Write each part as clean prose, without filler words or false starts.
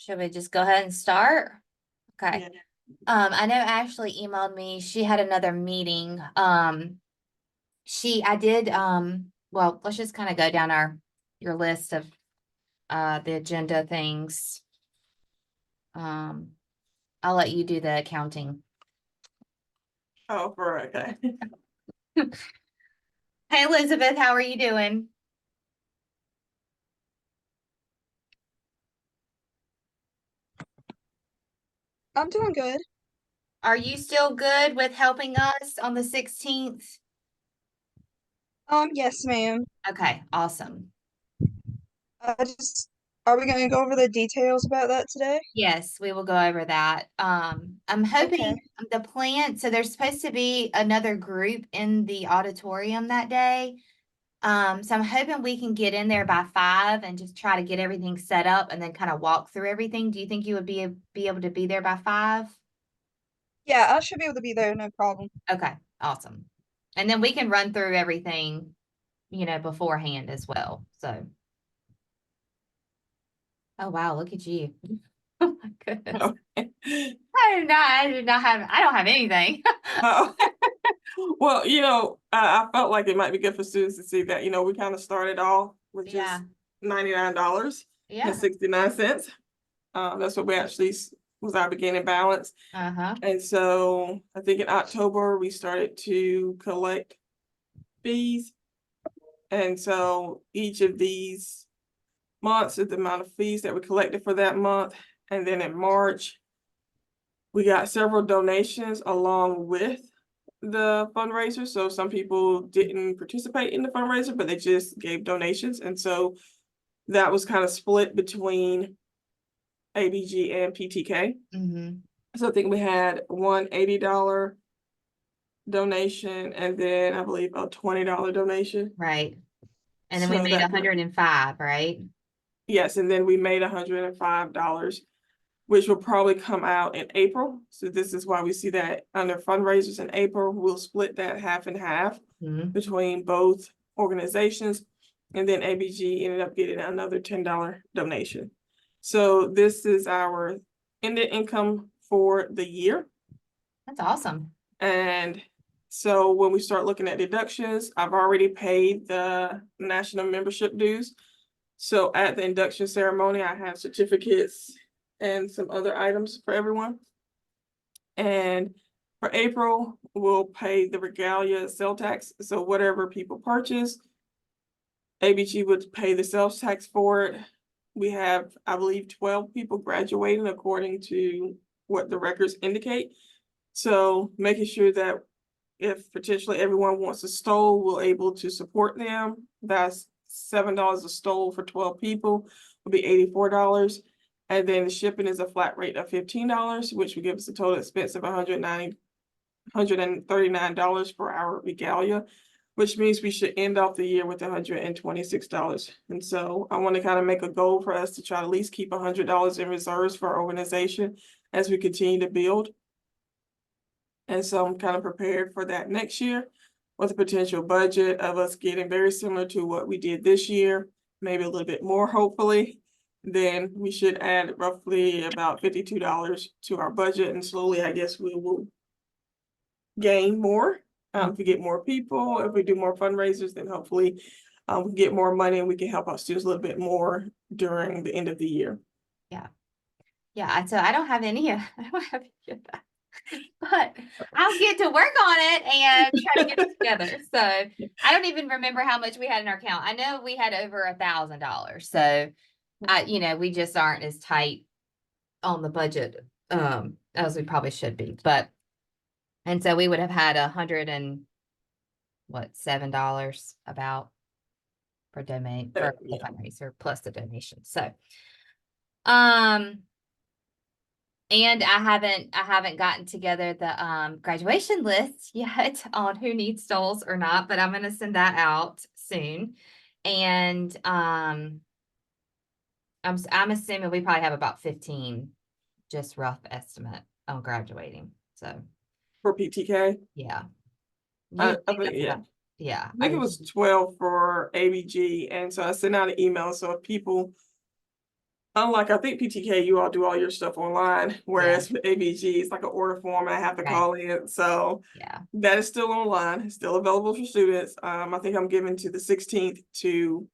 Should we just go ahead and start? Okay. Yeah. I know Ashley emailed me. She had another meeting. I did, well, let's just kind of go down your list of the agenda things. I'll let you do the accounting. Oh, okay. Hey, Elizabeth, how are you doing? I'm doing good. Are you still good with helping us on the 16th? Yes, ma'am. Okay, awesome. I just, are we going to go over the details about that today? Yes, we will go over that. I'm Okay. hoping the plan, so there's supposed to be another group in the auditorium that day. So I'm hoping we can get in there by 5 and just try to get everything set up and then kind of walk through everything. Do you think you would be able to be there by 5? Yeah, I should be able to be there, no problem. Okay, awesome. And then we can run through everything, beforehand as well. So, oh wow, look at you. Oh my goodness. Okay. I don't have anything. Oh. Well, I felt like it might be good for students to see that, we kind of started off with Yeah. just $99.69. Yeah. That's what we actually was our beginning balance. Uh-huh. And so I think in October, we started to collect fees. And so each of these months is the amount of fees that we collected for that month. And then in March, we got several donations along with the fundraiser. So some people didn't participate in the fundraiser, but they just gave donations. And so that was kind of split between ABG and PTK. Mm-hmm. So I think we had one $80 donation and then I believe a $20 donation. Right. And then we So made that 105, right? yes, and then we made $105, which will probably come out in April. So this is why we see that under fundraisers in April, we'll split that half and half Mm-hmm. between both organizations. And then ABG ended up getting another $10 donation. So this is our ended income for the year. That's awesome. And so when we start looking at deductions, I've already paid the national membership dues. So at the induction ceremony, I have certificates and some other items for everyone. And for April, we'll pay the regalia sale tax. So whatever people purchase, ABG would pay the sales tax for it. We have, I believe, 12 people graduating according to what the records indicate. So making sure that if potentially everyone wants a stole, we're able to support them. That's $7 a stole for 12 people, will be $84. And then the shipping is a flat rate of $15, which would give us a total expense of $139 for our regalia, which means we should end off the year with $126. And so I want to kind of make a goal for us to try to at least keep $100 in reserves for our organization as we continue to build. And so I'm kind of prepared for that next year with a potential budget of us getting very similar to what we did this year, maybe a little bit more, hopefully. Then we should add roughly about $52 to our budget, and slowly, I guess, we will gain more. If we get more people, if we do more fundraisers, then hopefully we can get more money and we can help our students a little bit more during the end of the year. Yeah. Yeah. So I don't have any of that. But I'll get to work on it and try to get it together. So I don't even remember how much we had in our account. I know we had over $1,000. So we just aren't as tight on the budget as we probably should be. And so we would have had $7 about for the fundraiser plus the donation. So and I haven't gotten together the graduation list yet on who needs stoles or not, but I'm gonna send that out soon. And I'm assuming we probably have about 15, just rough estimate on graduating. So For PTK, yeah. I think, yeah. Yeah. I think it was 12 for ABG, and so I sent out an email. So if people Unlike, I think PTK, you all do all your stuff online, whereas Yeah. the ABG is like an order form and I have to Right. call in. So Yeah. that is still online, it's still available for students. I think I'm given to the 16th to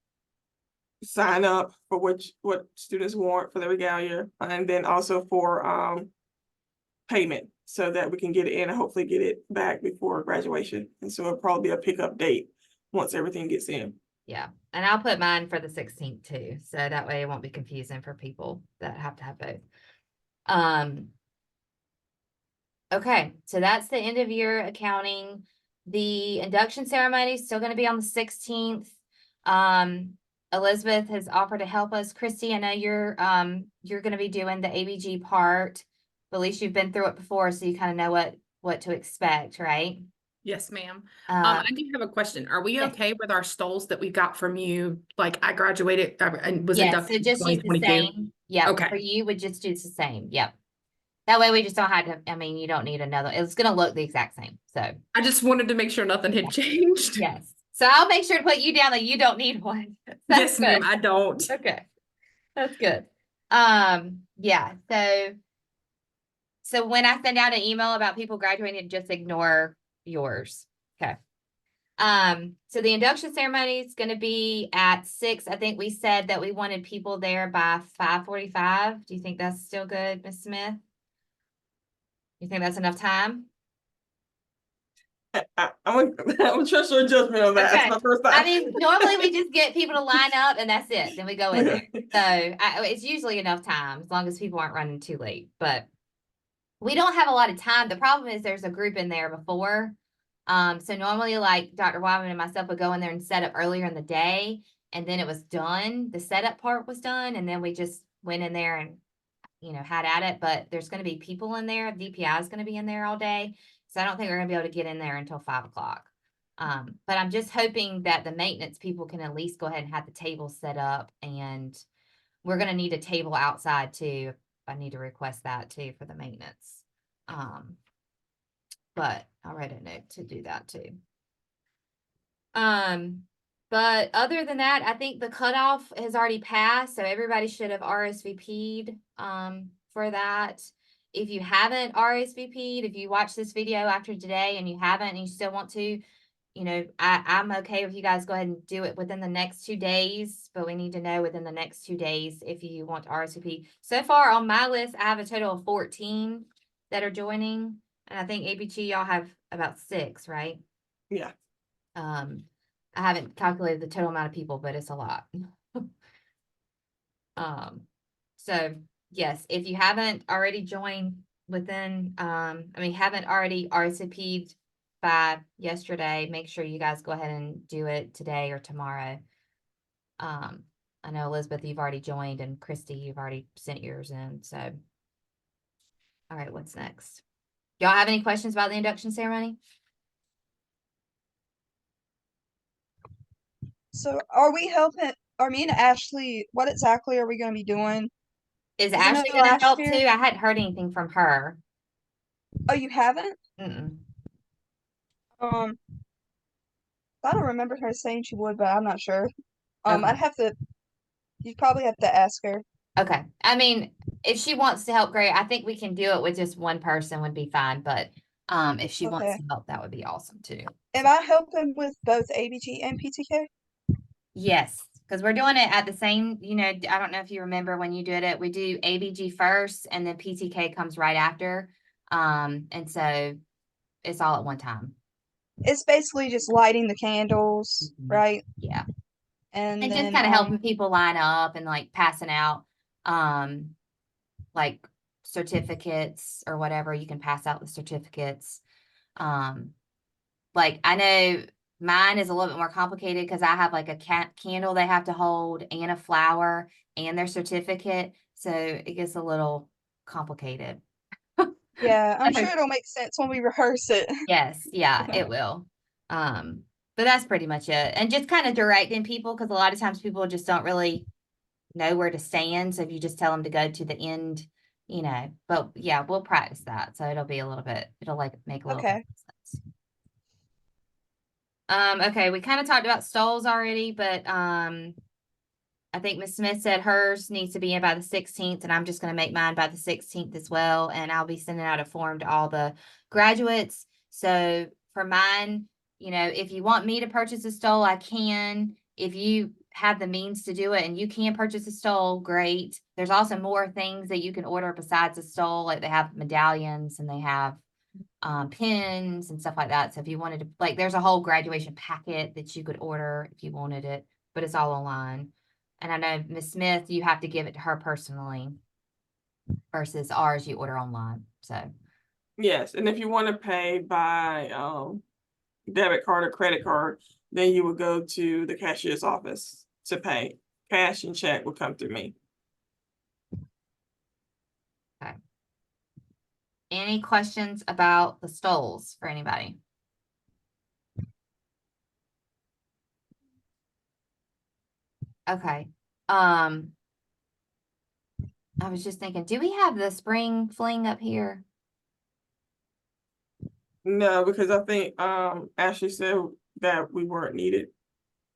sign up for what students want for the regalia, and then also for payment so that we can get it in and hopefully get it back before graduation. And so it'll probably be a pickup date once everything gets in. Yeah. And I'll put mine for the 16th too. So that way it won't be confusing for people that have to have both. Okay, so that's the end of year accounting. The induction ceremony is still going to be on the 16th. Elizabeth has offered to help us. Christy, I know you're going to be doing the ABG part, but at least you've been through it before, so you kind of know what to expect, right? Yes, ma'am. Uh, I do have a question. Are we yes. okay with our stoles that we got from you? Like I graduated and was Yes, so inducted in just use the 2022. same. Yep, Okay. for you would just do the same. Yep. That way we just don't have to, I mean, you don't need another. It's going to look the exact same. So, I just wanted to make sure nothing had changed. yes. So I'll make sure to put you down that you don't need one. That's Yes, ma'am, good. I don't. Okay. That's good. Yeah. So when I send out an email about people graduating, just ignore yours. Okay. So the induction ceremony is going to be at 6. I think we said that we wanted people there by 5:45. Do you think that's still good, Ms. Smith? You think that's enough time? I'm gonna trust your judgment on that. Okay. It's my first I time. mean, normally we just get people to line up and that's it. Then we go in there. So it's usually enough time as long as people aren't running too late. But we don't have a lot of time. The problem is there's a group in there before. So normally like Dr. Wyman and myself would go in there and set up earlier in the day, and then it was done. The setup part was done, and then we just went in there and had at it. But there's going to be people in there. DPI is going to be in there all day, so I don't think we're going to be able to get in there until 5 o'clock. But I'm just hoping that the maintenance people can at least go ahead and have the table set up, and we're going to need a table outside too. I need to request that too for the maintenance. But I'll write a note to do that too. But other than that, I think the cutoff has already passed, so everybody should have RSVP'd for that. If you haven't RSVP'd, if you watch this video after today and you haven't and you still want to, I'm okay with you guys go ahead and do it within the next 2 days, but we need to know within the next 2 days if you want to RSVP. So far on my list, I have a total of 14 that are joining, and I think ABG y'all have about 6, right? Yeah. I haven't calculated the total amount of people, but it's a lot. So yes, if you haven't already joined within, haven't already RSVP'd by yesterday, make sure you guys go ahead and do it today or tomorrow. I know Elizabeth, you've already joined, and Christy, you've already sent yours in. So, all right, what's next? Y'all have any questions about the induction ceremony? So are we helping, are me and Ashley, what exactly are we gonna be doing? Is 'Cause I know Ashley going to last help year- too? I hadn't heard anything from her. Oh, you haven't? Mm-mm. I don't remember her saying she would, but I'm not sure. Okay. You'd probably have to ask her. Okay. I mean, if she wants to help, great. I think we can do it with just one person would be fine. But if she wants Okay. to help, that would be awesome too. Am I helping with both ABG and PTK? Yes, because we're doing it at the same, I don't know if you remember when you did it, we do ABG first and then PTK comes right after. And so it's all at one time. It's basically just lighting the candles, Mhm. right? Yeah. And And just then kind of helping people line up and like passing out like certificates or whatever. You can pass out the certificates. Like I know mine is a little bit more complicated because I have like a candle they have to hold and a flower and their certificate. So it gets a little complicated. yeah, I'm Okay. sure it'll make sense when we rehearse it. Yes, yeah, it will. But that's pretty much it. And just kind of directing people because a lot of times people just don't really know where to stand. So if you just tell them to go to the end, but yeah, we'll practice that. So it'll be it'll like make a little Okay. sense. Okay, we kind of talked about stoles already, but I I think Ms. Smith said hers needs to be in by the 16th, and I'm just gonna make mine by the 16th as well, and I'll be sending out a form to all the graduates. So for mine, you know, if you want me to purchase a stole, I can. If you have the means to do it and you can purchase a stole, great. There's also more things that you can order besides a stole, like they have medallions and they have pins and stuff like that. So if you wanted to, like, there's a whole graduation packet that you could order if you wanted it, but it's all online. And I know Miss Smith, you have to give it to her personally versus ours, you order online. So Yes, and if you want to pay by debit card or credit card, then you would go to the cashier's office to pay. Cash and check will come through me. any questions about the stoles for anybody? Okay. I was just thinking, do we have the spring fling up here? No, because I think Ashley said that we weren't needed.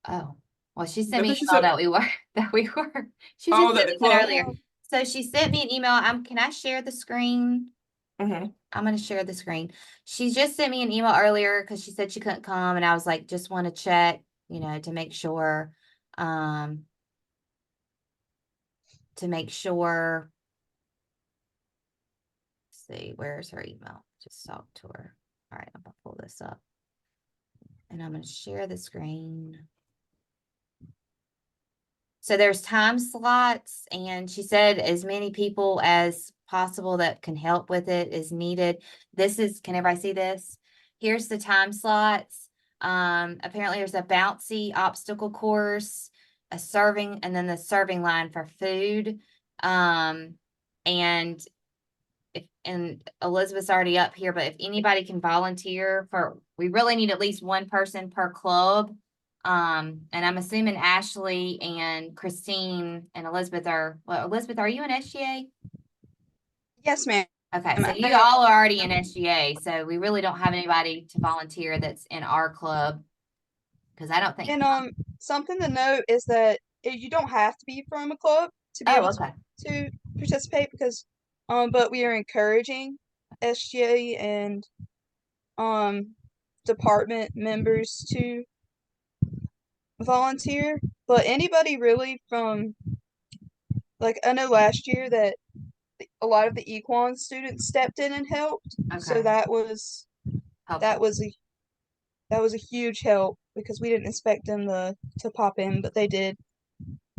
Oh, well, she sent I me an think she email said- that we were, that we were. She Oh, just that sent the me one club. earlier. So she sent me an email. Can I share the screen? Mhm. I'm gonna share the screen. She just sent me an email earlier because she said she couldn't come, and I was like, just want to check, you know, to make sure, um, to make sure. Let's see, where's her email? Just talk to her. All right, I'm gonna pull this up, and I'm gonna share the screen. So there's time slots, and she said as many people as possible that can help with it is needed. This is, can everybody see this? Here's the time slots. Apparently there's a bouncy obstacle course, a serving, and then the serving line for food. And and Elizabeth's already up here, but if anybody can volunteer for, we really need at least one person per club. And I'm assuming Ashley and Christine and Elizabeth are, well, Elizabeth, are you in SGA? Yes, ma'am. Okay, so I you am. all are already in SGA, so we really don't have anybody to volunteer that's in our club. Cause I don't think, And something to note is that you don't have to be from a club to be oh, able okay, to participate because but we are encouraging SGA and department members to volunteer. But anybody really from, like, I know last year that a lot of the Equine students stepped in and helped. So okay, that was helpful. a huge help because we didn't expect them to pop in, but they did.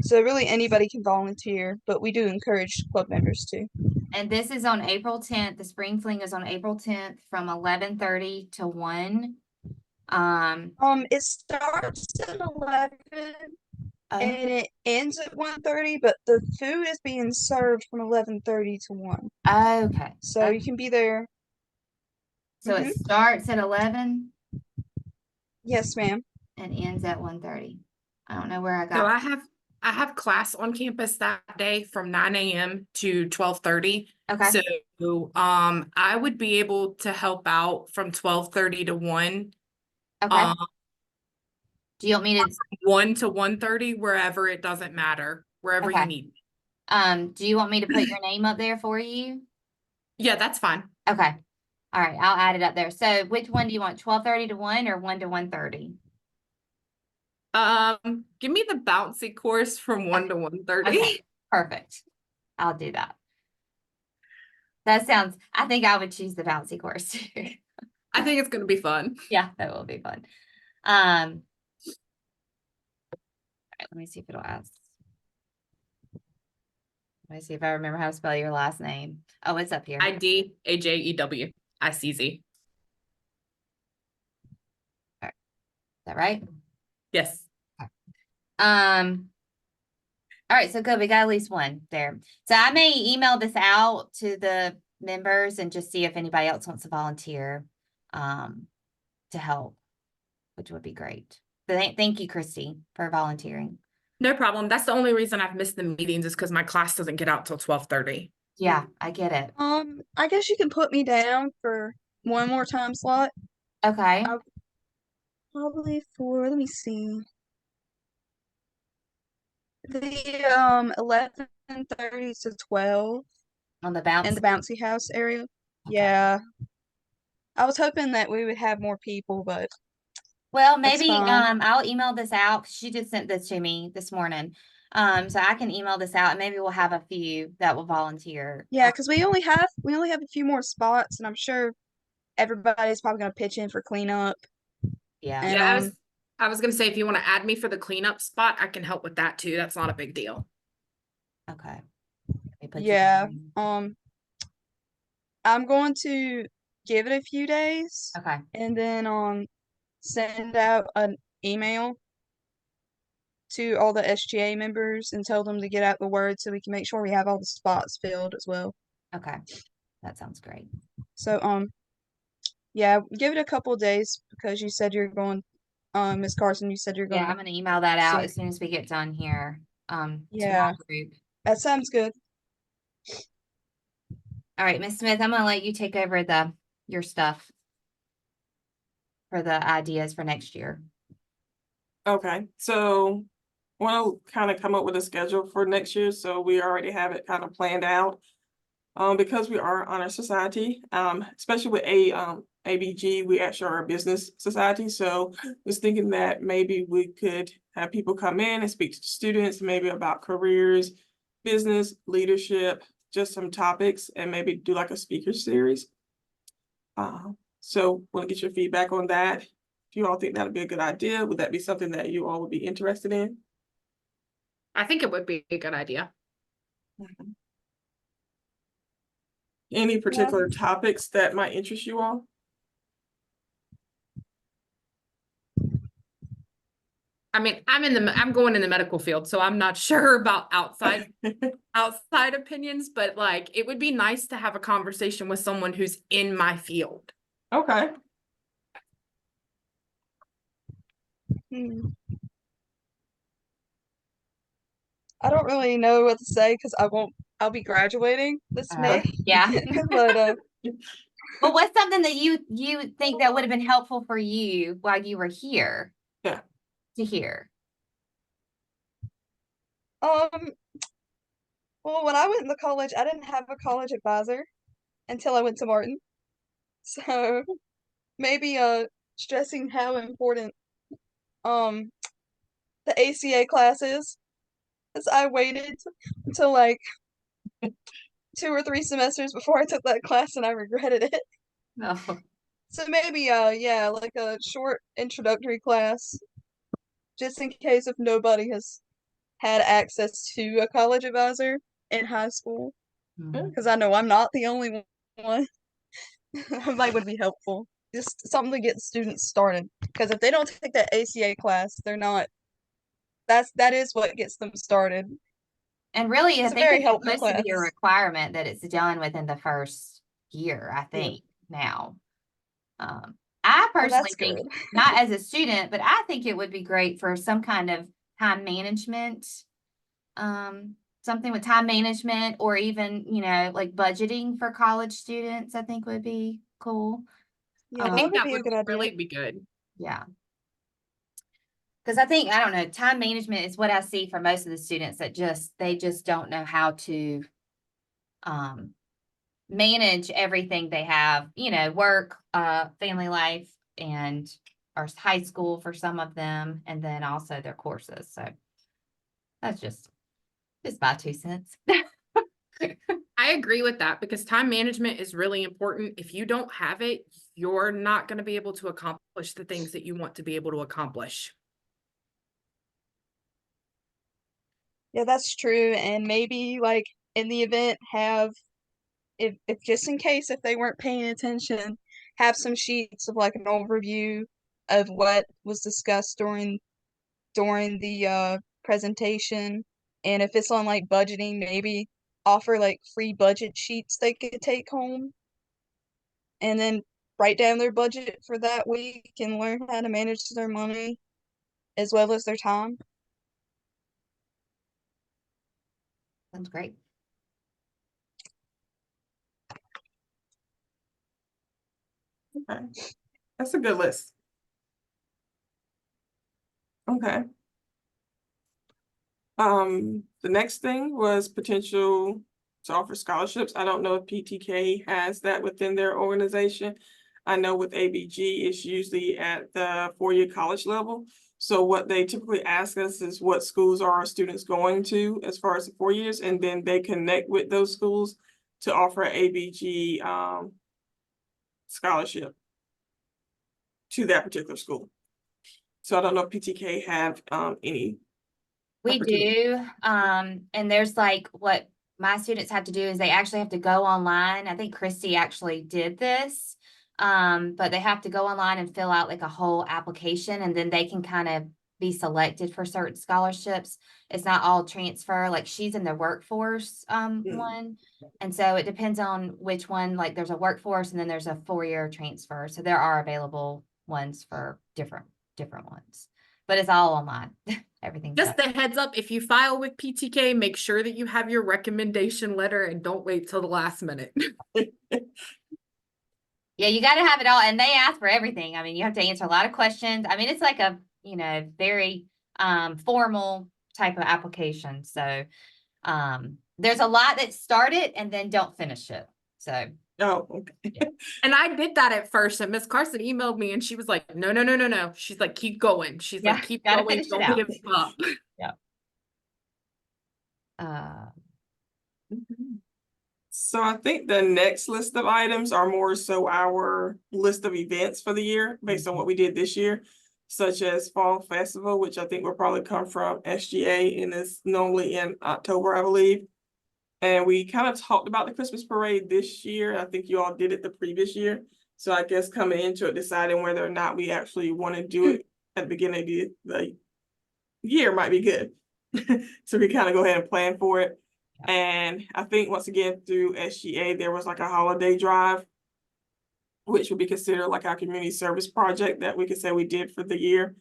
So really anybody can volunteer, but we do encourage club members to. And this is on April 10th. The spring fling is on April 10th from 11:30 to 1. It starts at 11 Oh, and it ends at 1:30, but the food is being served from 11:30 to 1. okay. So you can be there. So it starts at 11 Yes, ma'am. and ends at 1:30. I don't know where I So got. I have class on campus that day from 9 a.m. to 12:30. Okay. So I would be able to help out from 12:30 to 1. Okay. Do you want me to, 1 to 1:30, wherever, it doesn't matter, wherever you okay. need. Do you want me to put your name up there for you? Yeah, that's fine. Okay. All right, I'll add it up there. So which one do you want? 12:30 to 1 or 1 to 1:30? Give me the bouncy course from 1 to 1:30. Okay, perfect. I'll do that. That sounds, I think I would choose the bouncy course too. I think it's gonna be fun. Yeah, that will be fun. All right, let me see if it'll ask. Let me see if I remember how to spell your last name. Oh, it's up here. IDAJEWICZ. Is that right? Yes. All right, so good. We got at least one there. So I may email this out to the members and just see if anybody else wants to volunteer to help, which would be great. But thank you, Christy, for volunteering. No problem. That's the only reason I've missed the meetings is because my class doesn't get out till 12:30. Yeah, I get it. I guess you can put me down for one more time slot. Okay. Probably for, let me see. The 11:30 to 12 On the in the bounce? bouncy house area. Okay. Yeah. I was hoping that we would have more people, but Well, that's maybe fine. I'll email this out. She just sent this to me this morning. So I can email this out and maybe we'll have a few that will volunteer. Yeah, because we only have a few more spots, and I'm sure everybody's probably gonna pitch in for cleanup. Yeah. And Yeah, I was gonna say, if you want to add me for the cleanup spot, I can help with that too. That's not a big deal. Okay. Let me put you yeah, down. I'm going to give it a few days Okay. and then send out an email to all the SGA members and tell them to get out the word so we can make sure we have all the spots filled as well. Okay. That sounds great. So yeah, give it a couple of days because you said you're going Miss Carson, you said you're Yeah, gonna I'm gonna email that out see. as soon as we get done here. To Yeah, our group. that sounds good. All right, Miss Smith, I'm gonna let you take over your stuff for the ideas for next year. Okay, so want to kind of come up with a schedule for next year, so we already have it kind of planned out. Because we are honor society, especially with ABG, we actually are a business society. So was thinking that maybe we could have people come in and speak to the students, maybe about careers, business, leadership, just some topics, and maybe do like a speaker series. So want to get your feedback on that. If you all think that'd be a good idea, would that be something that you all would be interested in? I think it would be a good idea. Any Yeah. particular topics that might interest you all? I mean, I'm going in the medical field, so I'm not sure about outside opinions, but like it would be nice to have a conversation with someone who's in my field. Okay. Hmm. I don't really know what to say because I'll be graduating this May. Yeah. But Well, what's something that you think that would have been helpful for you while you were here Yeah. to hear? um well, when I went to college, I didn't have a college advisor until I went to Martin. So maybe stressing how important um the ACA class is, as I waited until like 2 or 3 semesters before I took that class and I regretted it. No. So maybe yeah, like a short introductory class just in case if nobody has had access to a college advisor in high school, because I know I'm not the only one. That might would be helpful. Just something to get students started. Because if they don't take that ACA class, they're not. That is what gets them started. And really, I It's a think very it's helpful supposed to class. be a requirement that it's done within the first year, I Yeah. think, now. I Well, personally that's think, good. not as a student, but I think it would be great for some kind of time management. Something with time management or even, like budgeting for college students, I think would be cool. Yeah, I that think would that be a would good idea. really be good. Yeah. Because I think, I don't know, time management is what I see for most of the students that they just don't know how to manage everything they have, work, family life, and or high school for some of them, and then also their courses. So that's just my 2 cents. I agree with that because time management is really important. If you don't have it, you're not going to be able to accomplish the things that you want to be able to accomplish. Yeah, that's true. And maybe like in the event have if just in case if they weren't paying attention, have some sheets of like an overview of what was discussed during the presentation. And if it's on like budgeting, maybe offer like free budget sheets they could take home and then write down their budget for that week and learn how to manage their money as well as their time. Sounds great. Okay. That's a good list. Okay. The next thing was potential to offer scholarships. I don't know if PTK has that within their organization. I know with ABG, it's usually at the four-year college level. So what they typically ask us is what schools are our students going to as far as the 4 years, and then they connect with those schools to offer an ABG scholarship to that particular school. So I don't know if PTK have any. We opportunity. do, and there's like what my students have to do is they actually have to go online. I think Christy actually did this. But they have to go online and fill out like a whole application and then they can kind of be selected for certain scholarships. It's not all transfer, like she's in the workforce, one. And so it depends on which one, like there's a workforce and then there's a 4-year transfer. So there are available ones for different ones, but it's all online. Everything's Just done. a heads up, if you file with PTK, make sure that you have your recommendation letter and don't wait till the last minute. Yeah, you got to have it all. And they ask for everything. I mean, you have to answer a lot of questions. I mean, it's like a, very formal type of application. So there's a lot that start it and then don't finish it. So Oh, okay. And I did that at first, and Miss Carson emailed me and she was like, no, no, no, no, no. She's like, keep going. She's yeah, like, keep gotta going, finish it don't out. give up. Uh, So I think the next list of items are more so our list of events for the year based on what we did this year, such as Fall Festival, which I think will probably come from SGA and is normally in October, I believe. And we kind of talked about the Christmas parade this year. I think you all did it the previous year. So I guess coming into it, deciding whether or not we actually want to do it at the beginning of the year might be good. So we kind of go ahead and plan for it. And I think once again through SGA, there was like a holiday drive, which would be considered like our community service project that we could say we did for the year.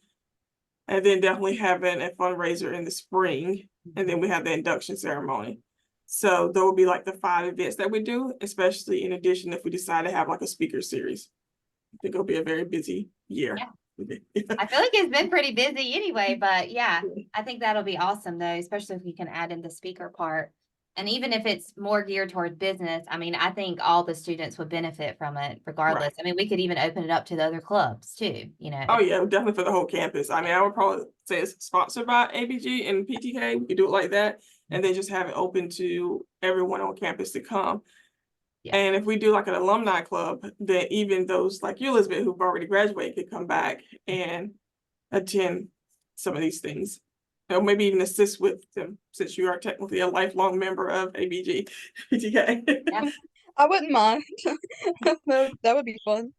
And then definitely having a fundraiser in the spring. And then we have the induction ceremony. So there will be like the 5 events that we do, especially in addition if we decide to have like a speaker series. I think it'll be a very busy year. Yeah. I feel like it's been pretty busy anyway, but yeah, I think that'll be awesome though, especially if we can add in the speaker part. And even if it's more geared toward business, I mean, I think all the students would benefit from it regardless. Right. I mean, we could even open it up to the other clubs too, Oh yeah, definitely for the whole campus. I mean, I would probably say it's sponsored by ABG and PTK. We could do it like that, and then just have it open to everyone on campus to come. Yeah. And if we do like an alumni club, then even those like you, Elizabeth, who've already graduated, could come back and attend some of these things, or maybe even assist with them, since you are technically a lifelong member of ABG, PTK. Yeah. I wouldn't mind. That would be fun.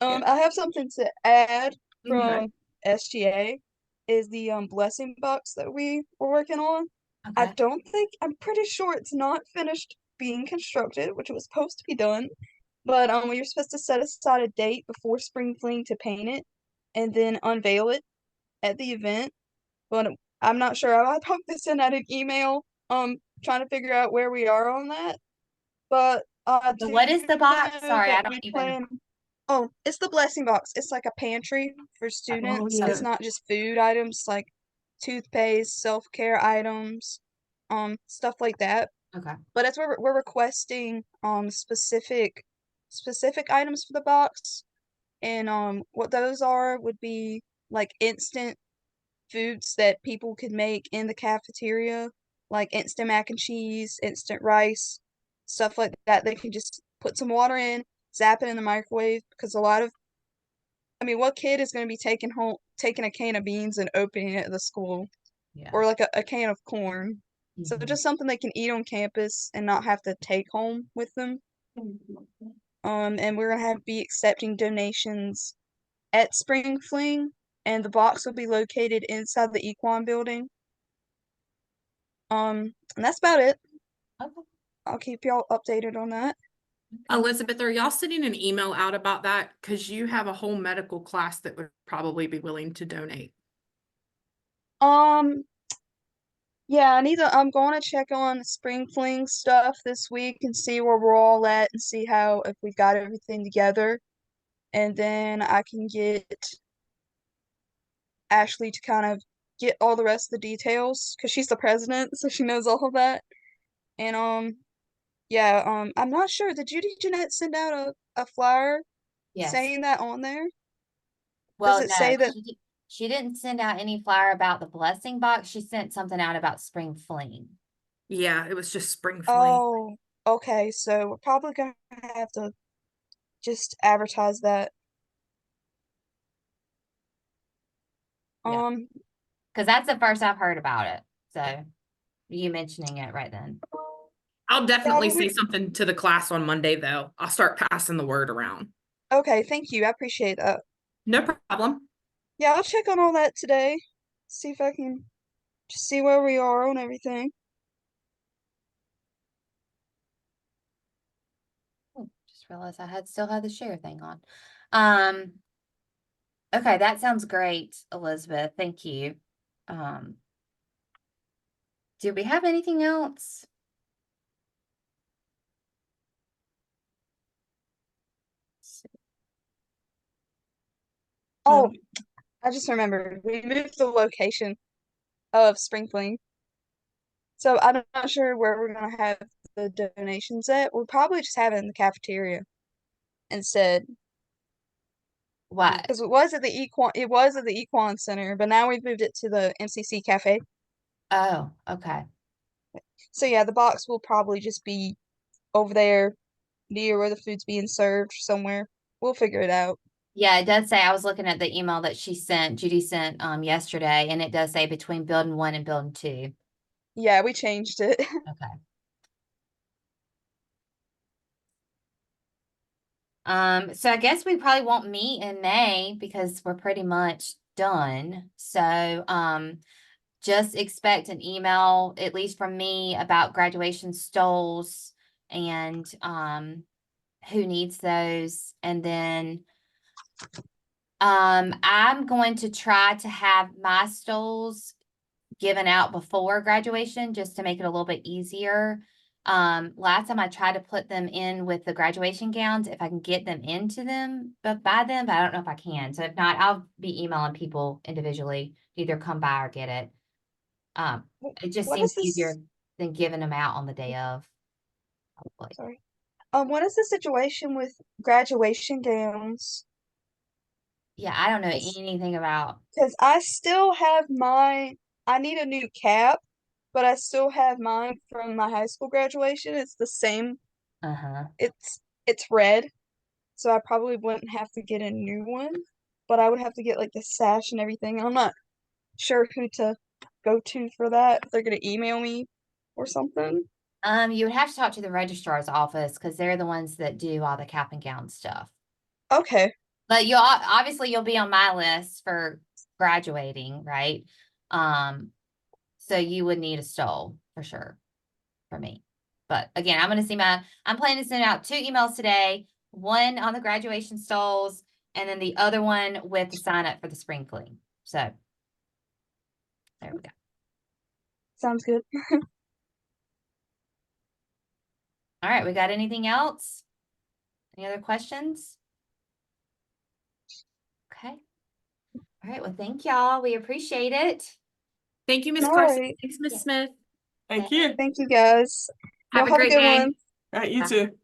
Yeah. I have something to add Okay. from SGA is the blessing box that we were working on. Okay. I'm pretty sure it's not finished being constructed, which it was supposed to be done. But we were supposed to set aside a date before spring fling to paint it and then unveil it at the event. But I'm not sure. I'd hope to send out an email trying to figure out where we are on that. But I So do what is the box? know Sorry, I that don't we even. plan. Oh, it's the blessing box. It's like a pantry for students. yeah. It's not just food items like toothpaste, self-care items, stuff like that. Okay. But it's where we're requesting specific items for the box. And what those are would be like instant foods that people could make in the cafeteria, like instant mac and cheese, instant rice, stuff like that. They can just put some water in, zap it in the microwave because I mean, what kid is going to be taking a can of beans and opening it at the school Yeah. or like a can of corn? So Mhm. just something they can eat on campus and not have to take home with them. And we're gonna be accepting donations at Spring Fling, and the box will be located inside the Equine building. And that's about it. Okay. I'll keep y'all updated on that. Elizabeth, are y'all sending an email out about that? Because you have a whole medical class that would probably be willing to donate. Um, yeah, I'm going to check on Spring Fling stuff this week and see where we're all at and see how if we've got everything together. And then I can get Ashley to kind of get all the rest of the details because she's the president, so she knows all of that. And yeah, I'm not sure. Did Judy Jeanette send out a flyer Yes. saying that on there? Well, it no, say that- she didn't send out any flyer about the blessing box. She sent something out about spring fling. Yeah, it was just spring fling. Oh, okay. So we're probably gonna have to just advertise that. Yeah. Um, Because that's the first I've heard about it. So you mentioning it right then. I'll definitely but say we- something to the class on Monday, though. I'll start passing the word around. okay, thank you. I appreciate that. No problem. Yeah, I'll check on all that today. See if I can just see where we are on everything. Oh, just realized I still had the share thing on. Okay, that sounds great, Elizabeth. Thank you. Do we have anything else? Oh, I just remembered. We moved the location of Spring Fling. So I'm not sure where we're gonna have the donations at. We'll probably just have it in the cafeteria instead. What? Because it was at the Equine Center, but now we've moved it to the MCC Cafe. Oh, okay. So yeah, the box will probably just be over there near where the food's being served somewhere. We'll figure it out. Yeah, it does say, I was looking at the email that Judy sent yesterday, and it does say between building 1 and building 2. Yeah, we changed it. Okay. So I guess we probably won't meet in May because we're pretty much done. So, just expect an email, at least from me, about graduation stoles and, who needs those. And then, I'm going to try to have my stoles given out before graduation just to make it a little bit easier. Last time I tried to put them in with the graduation gowns, if I can get them into them, but by them, but I don't know if I can. So if not, I'll be emailing people individually to either come by or get it. It just What seems is this? easier than giving them out on the day of. Probably. Sorry. What is the situation with graduation gowns? Yeah, I don't know It's- anything about. Because I still have mine. I need a new cap, but I still have mine from my high school graduation. It's the same. Uh-huh. It's red, so I probably wouldn't have to get a new one, but I would have to get like the sash and everything. I'm not sure who to go to for that. If they're gonna email me or something. You would have to talk to the registrar's office because they're the ones that do all the cap and gown stuff. Okay. But you'll be on my list for graduating, right? So you would need a stole for sure for me. But again, I'm planning to send out 2 emails today, one on the graduation stoles, and then the other one with the sign up for the spring clean. So there we go. Sounds good. All right, we got anything else? Any other questions? Okay. All right, well, thank y'all. We appreciate it. Thank you, Miss All Carson. right. Thanks, Miss Yeah. Smith. Thank you. Thank you guys. Have Y'all a have a great good day. one. All right, you Bye. too.